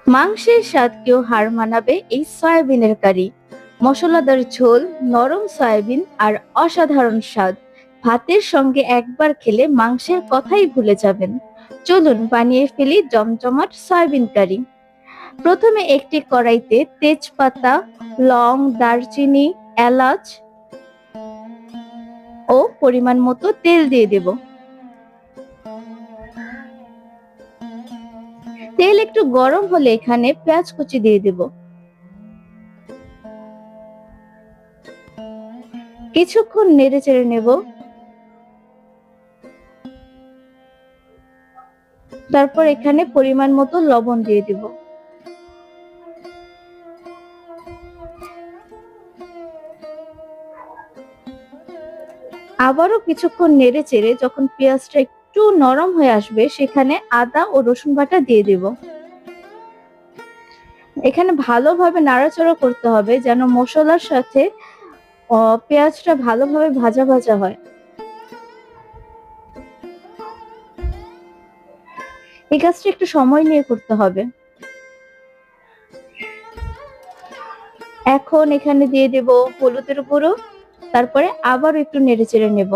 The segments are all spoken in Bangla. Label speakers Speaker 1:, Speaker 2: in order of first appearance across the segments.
Speaker 1: মাংসের স্বাদকেও হার মানাবে এই সয়াবিনের কারি। মশলাদার ঝোল, নরম সয়াবিন আর অসাধারণ স্বাদ। ভাতের সঙ্গে একবার খেলে মাংসের কথাই ভুলে যাবেন। চলুন বানিয়ে ফেলি জমজমাট সয়াবিন কারি। প্রথমে একটি কড়াইতে তেজপাতা, লং, দারচিনি, এলাচ ও পরিমাণ মতো তেল দিয়ে দেব। তেল একটু গরম হলে এখানে পেঁয়াজ কুচি দিয়ে দেব। কিছুক্ষণ নেড়ে চেড়ে নেব। তারপর এখানে পরিমাণ মতো লবণ দিয়ে দেব। আবারও কিছুক্ষণ নেড়ে চেড়ে যখন পেঁয়াজটা একটু নরম হয়ে আসবে সেখানে আদা ও রসুন বাটা দিয়ে দেব। এখানে ভালোভাবে নাড়াচাড়া করতে হবে যেন মশলার সাথে পেঁয়াজটা ভালোভাবে ভাজা ভাজা হয়। এই কাজটা একটু সময় নিয়ে করতে হবে। এখন এখানে দিয়ে দেব হলুদের গুঁড়ো, তারপরে আবার একটু নেড়ে চেড়ে নেব।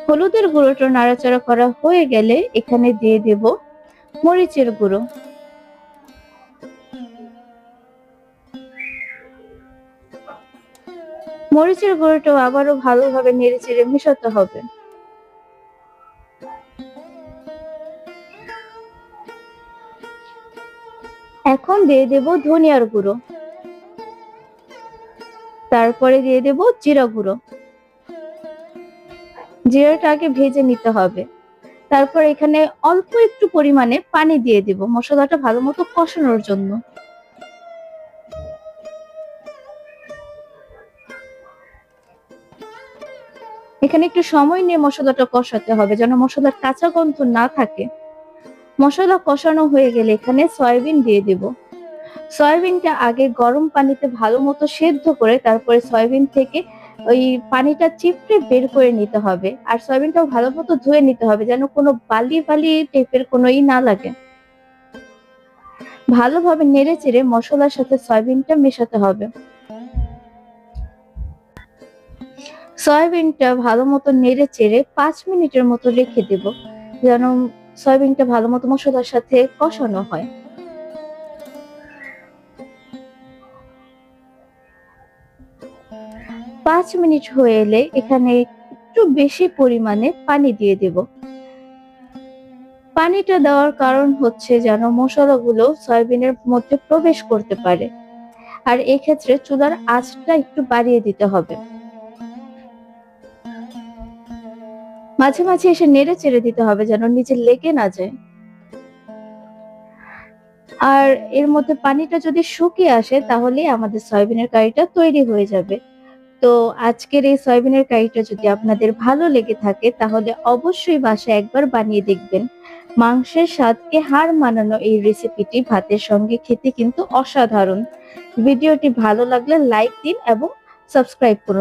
Speaker 1: হলুদের গুঁড়োটা নাড়াচাড়া করা হয়ে গেলে এখানে দিয়ে দেব মরিচের গুঁড়ো। মরিচের গুঁড়োটাও আবারও ভালোভাবে নেড়ে চেড়ে মেশাতে হবে। এখন দিয়ে দেব ধনিয়ার গুঁড়ো, তারপরে দিয়ে দেব জিরা গুঁড়ো। জিরাটা আগে ভেজে নিতে হবে। তারপর এখানে অল্প একটু পরিমাণে পানি দিয়ে দেব মশলাটা ভালো মতো কষানোর জন্য। এখানে একটু সময় নিয়ে মশলাটা কষাতে হবে যেন মশলার কাঁচা গন্ধ না থাকে। মশলা কষানো হয়ে গেলে এখানে সয়াবিন দিয়ে দেব। সয়াবিনটা আগে গরম পানিতে ভালো মতো সেদ্ধ করে তারপরে সয়াবিন থেকে ওই পানিটা চিপড়ে বের করে নিতে হবে। আর সয়াবিনটাও ভালো মতো ধুয়ে নিতে হবে যেন কোনো বালি বালি টাইপের কোনো না লাগে। ভালোভাবে নেড়ে চেড়ে মশলার সাথে সয়াবিনটা মেশাতে হবে। সয়াবিনটা ভালো মতো নেড়ে চেড়ে 5 মিনিটের মতো রেখে দেব যেন সয়াবিনটা ভালো মতো মশলার সাথে কষানো হয়। 5 মিনিট হয়ে এলে এখানে একটু বেশি পরিমাণে পানি দিয়ে দেব। পানিটা দেওয়ার কারণ হচ্ছে যেন মশলাগুলো সয়াবিনের মধ্যে প্রবেশ করতে পারে। আর এক্ষেত্রে চুলার আঁচটা একটু বাড়িয়ে দিতে হবে। মাঝে মাঝে এসে নেড়ে চেড়ে দিতে হবে যেন নিচে লেগে না যায়। আর এর মধ্যে পানিটা যদি শুকিয়ে আসে তাহলেই আমাদের সয়াবিনের কারিটা তৈরি হয়ে যাবে। তো আজকের এই সয়াবিনের কারিটা যদি আপনাদের ভালো লেগে থাকে তাহলে অবশ্যই বাসায় একবার বানিয়ে দেখবেন। মাংসের স্বাদকে হার মানানো এই রেসিপিটি ভাতের সঙ্গে খেতে কিন্তু অসাধারণ। ভিডিওটি ভালো লাগলে লাইক দিন এবং সাবস্ক্রাইব করুন।